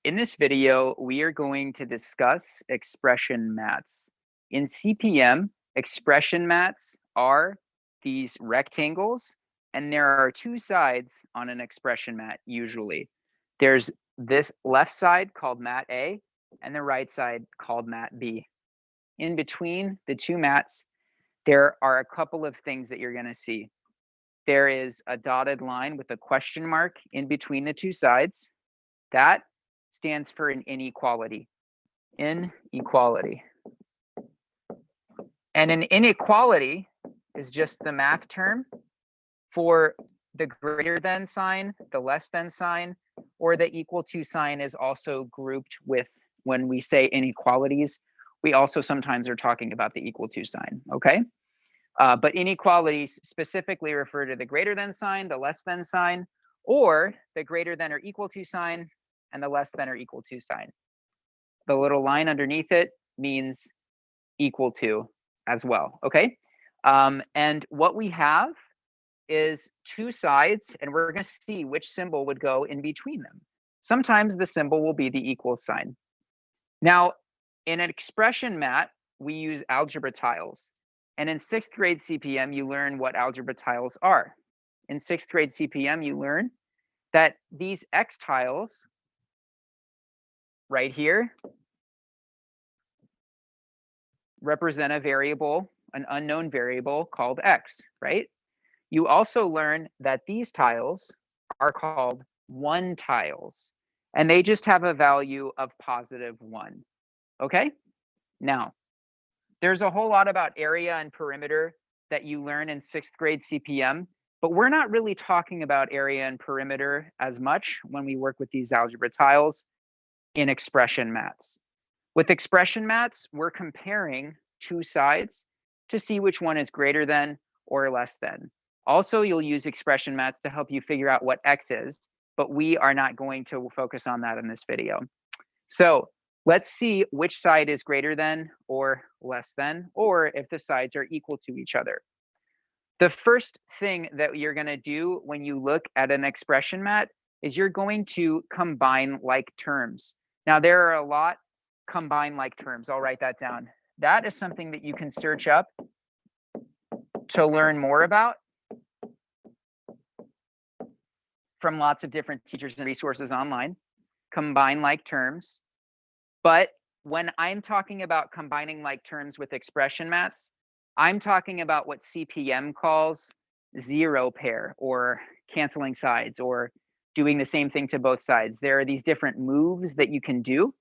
In this video, we are going to discuss expression mats. In CPM, expression mats are these rectangles, and there are two sides on an expression mat usually. There's this left side called mat A and the right side called mat B. In between the two mats, there are a couple of things that you're going to see. There is a dotted line with a question mark in between the two sides. That stands for an inequality. Inequality. And an inequality is just the math term for the greater than sign, the less than sign, or the equal to sign is also grouped with when we say inequalities. We also sometimes are talking about the equal to sign, okay? But inequalities specifically refer to the greater than sign, the less than sign, or the greater than or equal to sign and the less than or equal to sign. The little line underneath it means equal to as well, okay? And what we have is two sides, and we're going to see which symbol would go in between them. Sometimes the symbol will be the equal sign. Now, in an expression mat, we use algebra tiles. And in 6th grade CPM, you learn what algebra tiles are. In 6th grade CPM, you learn that these X tiles right here represent a variable, an unknown variable called X, right? You also learn that these tiles are called 1 tiles, and they just have a value of +1, okay? Now, there's a whole lot about area and perimeter that you learn in 6th grade CPM, but we're not really talking about area and perimeter as much when we work with these algebra tiles in expression mats. With expression mats, we're comparing two sides to see which one is greater than or less than. Also, you'll use expression mats to help you figure out what X is, but we are not going to focus on that in this video. So let's see which side is greater than or less than, or if the sides are equal to each other. The first thing that you're going to do when you look at an expression mat is you're going to combine like terms. Now, there are a lot combine like terms. I'll write that down. That is something that you can search up to learn more about from lots of different teachers and resources online. Combine like terms. But when I'm talking about combining like terms with expression mats, I'm talking about what CPM calls zero pair or canceling sides or doing the same thing to both sides. There are these different moves that you can do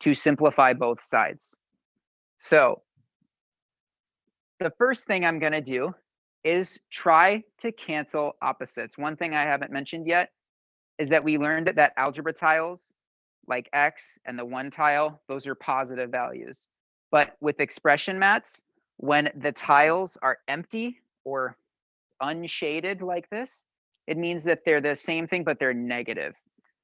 to simplify both sides. So the first thing I'm going to do is try to cancel opposites. One thing I haven't mentioned yet is that we learned that algebra tiles like X and the 1 tile, those are positive values. But with expression mats, when the tiles are empty or unshaded like this, it means that they're the same thing, but they're negative.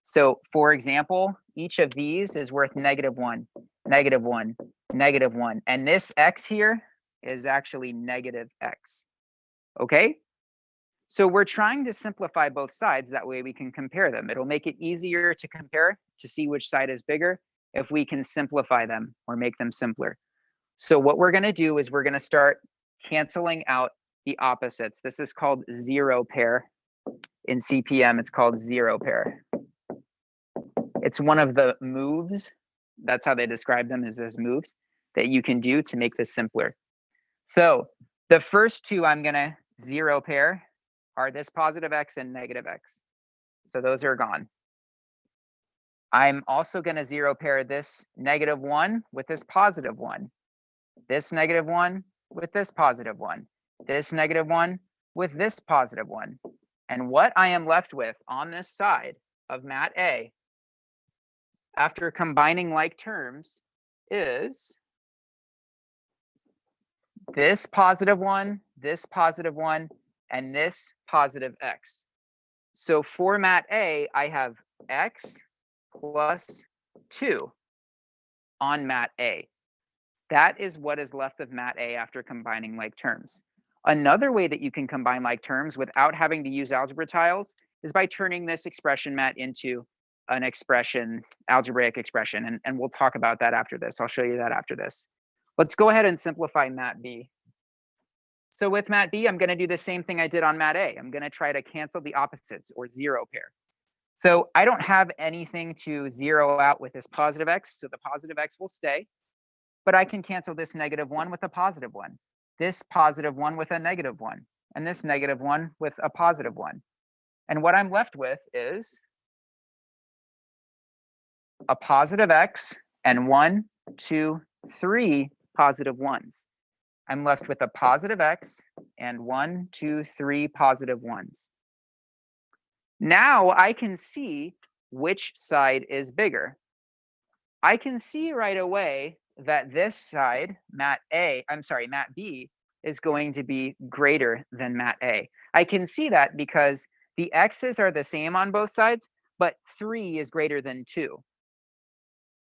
So for example, each of these is worth -1, -1, -1. And this X here is actually -X, okay? So we're trying to simplify both sides. That way we can compare them. It'll make it easier to compare to see which side is bigger if we can simplify them or make them simpler. So what we're going to do is we're going to start canceling out the opposites. This is called zero pair. In CPM, it's called zero pair. It's one of the moves. That's how they describe them, is as moves that you can do to make this simpler. So the first two I'm going to zero pair are this positive X and negative X. So those are gone. I'm also going to zero pair this -1 with this +1. This -1 with this +1. This -1 with this +1. And what I am left with on this side of mat A, after combining like terms, is this +1, this +1, and this positive X. So for mat A, I have X plus 2 on mat A. That is what is left of mat A after combining like terms. Another way that you can combine like terms without having to use algebra tiles is by turning this expression mat into an expression, algebraic expression, and we'll talk about that after this. I'll show you that after this. Let's go ahead and simplify Mat B. So with Mat B, I'm going to do the same thing I did on Mat A. I'm going to try to cancel the opposites, or zero pair. So I don't have anything to zero out with this positive x, so the positive x will stay. But I can cancel this -1 with a positive 1, this positive 1 with a -1, and this -1 with a positive 1. And what I'm left with is a positive x and 1, 2, 3 positive 1s. I'm left with a positive x and 1, 2, 3 positive 1s. Now I can see which side is bigger. I can see right away that this side, Mat B, is going to be greater than Mat A. I can see that because the x's are the same on both sides, but 3 is greater than 2.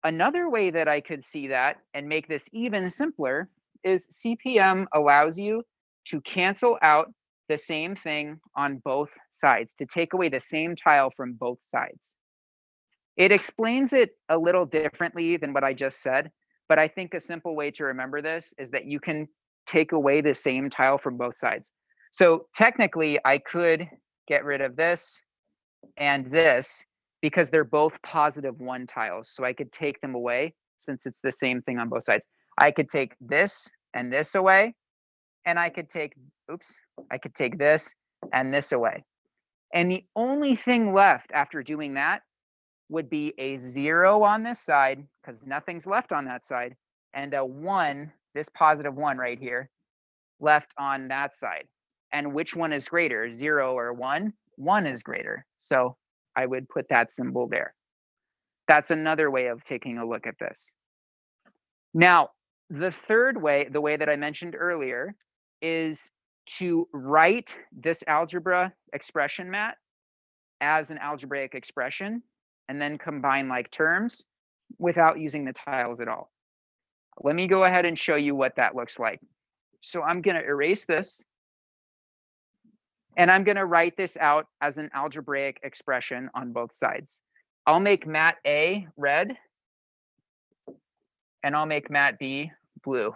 Another way that I could see that and make this even simpler is CPM allows you to cancel out the same thing on both sides, to take away the same tile from both sides. It explains it a little differently than what I just said, but I think a simple way to remember this is that you can take away the same tile from both sides. So technically, I could get rid of this and this because they're both +1 tiles. So I could take them away since it's the same thing on both sides. I could take this and this away, and I could take, I could take this and this away. And the only thing left after doing that would be a 0 on this side, because nothing's left on that side, and a 1, this +1 right here, left on that side. And which one is greater, 0 or 1? 1 is greater. So I would put that symbol there. That's another way of taking a look at this. Now, the third way, the way that I mentioned earlier, is to write this algebra expression, Mat, as an algebraic expression, and then combine like terms without using the tiles at all. Let me go ahead and show you what that looks like. So I'm going to erase this, and I'm going to write this out as an algebraic expression on both sides. I'll make Mat A red, and I'll make Mat B blue.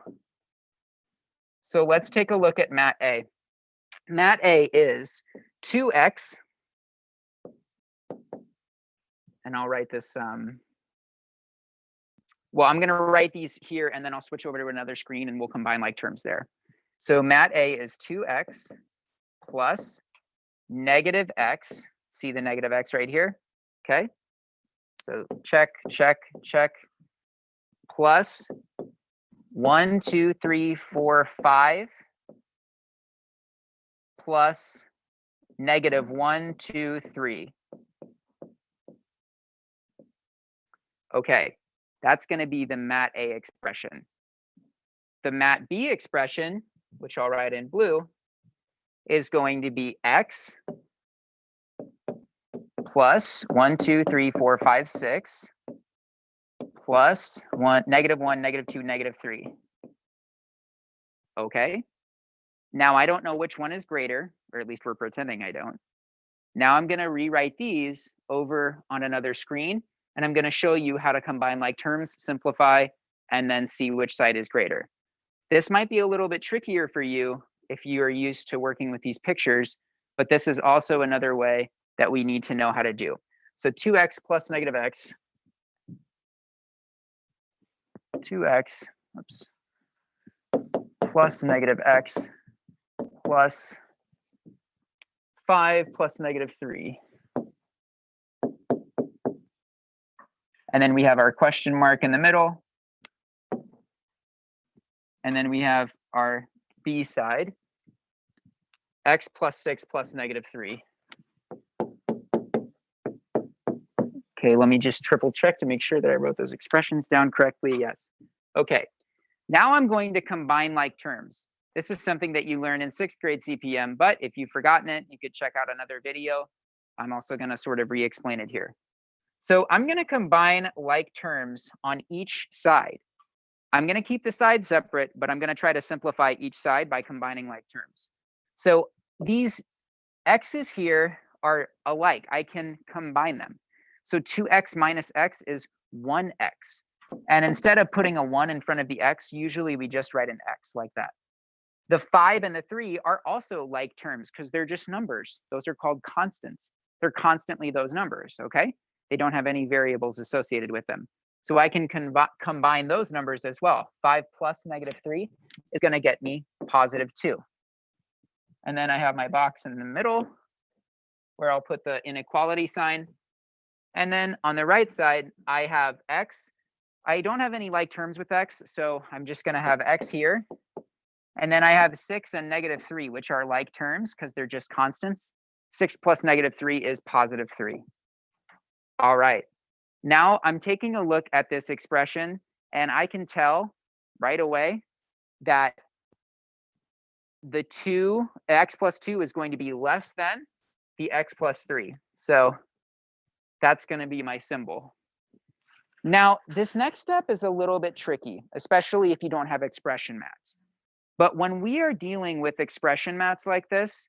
So let's take a look at Mat A. Mat A is 2x, and I'll write this, well, I'm going to write these here, and then I'll switch over to another screen, and we'll combine like terms there. So Mat A is 2x plus -x. See the -x right here? Okay. So check, check, check. Plus 1, 2, 3, 4, 5. Plus -1, 2, 3. Okay, that's going to be the Mat A expression. The Mat B expression, which I'll write in blue, is going to be x plus 1, 2, 3, 4, 5, 6 plus -1, -2, -3. Okay. Now I don't know which one is greater, or at least we're pretending I don't. Now I'm going to rewrite these over on another screen, and I'm going to show you how to combine like terms, simplify, and then see which side is greater. This might be a little bit trickier for you if you are used to working with these pictures, but this is also another way that we need to know how to do. So 2x plus -x, 2x, plus -x plus 5 plus -3. And then we have our question mark in the middle. And then we have our B side, x plus 6 plus -3. Okay, let me just triple check to make sure that I wrote those expressions down correctly. Yes. Okay, now I'm going to combine like terms. This is something that you learn in 6th grade CPM, but if you've forgotten it, you could check out another video. I'm also going to sort of re-explain it here. So I'm going to combine like terms on each side. I'm going to keep the sides separate, but I'm going to try to simplify each side by combining like terms. So these x's here are alike. I can combine them. So 2x minus x is 1x. And instead of putting a 1 in front of the x, usually we just write an x like that. The 5 and the 3 are also like terms because they're just numbers. Those are called constants. They're constantly those numbers, okay? They don't have any variables associated with them. So I can combine those numbers as well. 5 plus -3 is going to get me +2. And then I have my box in the middle where I'll put the inequality sign. And then on the right side, I have x. I don't have any like terms with x, so I'm just going to have x here. And then I have 6 and -3, which are like terms because they're just constants. 6 plus -3 is +3. All right. Now I'm taking a look at this expression, and I can tell right away that the x plus 2 is going to be less than the x plus 3. So that's going to be my symbol. Now, this next step is a little bit tricky, especially if you don't have expression mats. But when we are dealing with expression mats like this,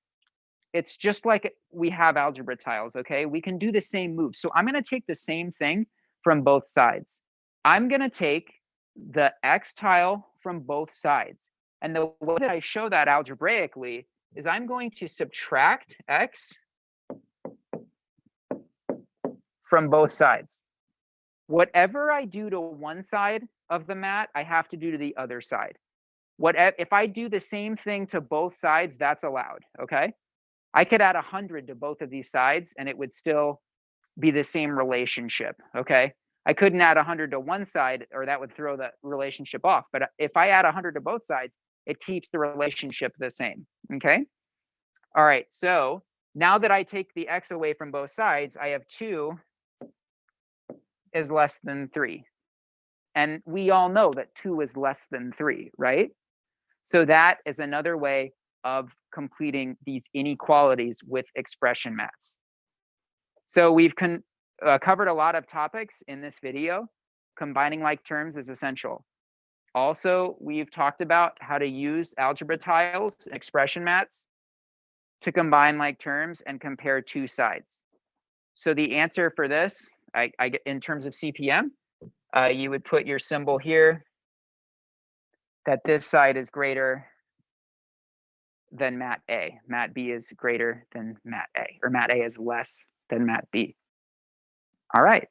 it's just like we have algebra tiles, okay? We can do the same move. So I'm going to take the same thing from both sides. I'm going to take the x tile from both sides. And the way that I show that algebraically is I'm going to subtract x from both sides. Whatever I do to one side of the mat, I have to do to the other side. If I do the same thing to both sides, that's allowed, okay? I could add 100 to both of these sides and it would still be the same relationship, okay? I couldn't add 100 to one side or that would throw the relationship off. But if I add 100 to both sides, it keeps the relationship the same, okay? All right, so now that I take the x away from both sides, I have 2 is less than 3. And we all know that 2 is less than 3, right? So that is another way of completing these inequalities with expression mats. So we've covered a lot of topics in this video. Combining like terms is essential. Also, we've talked about how to use algebra tiles and expression mats to combine like terms and compare two sides. So the answer for this, in terms of CPM, you would put your symbol here that this side is greater than mat A. Mat B is greater than mat A, or mat A is less than mat B. All right.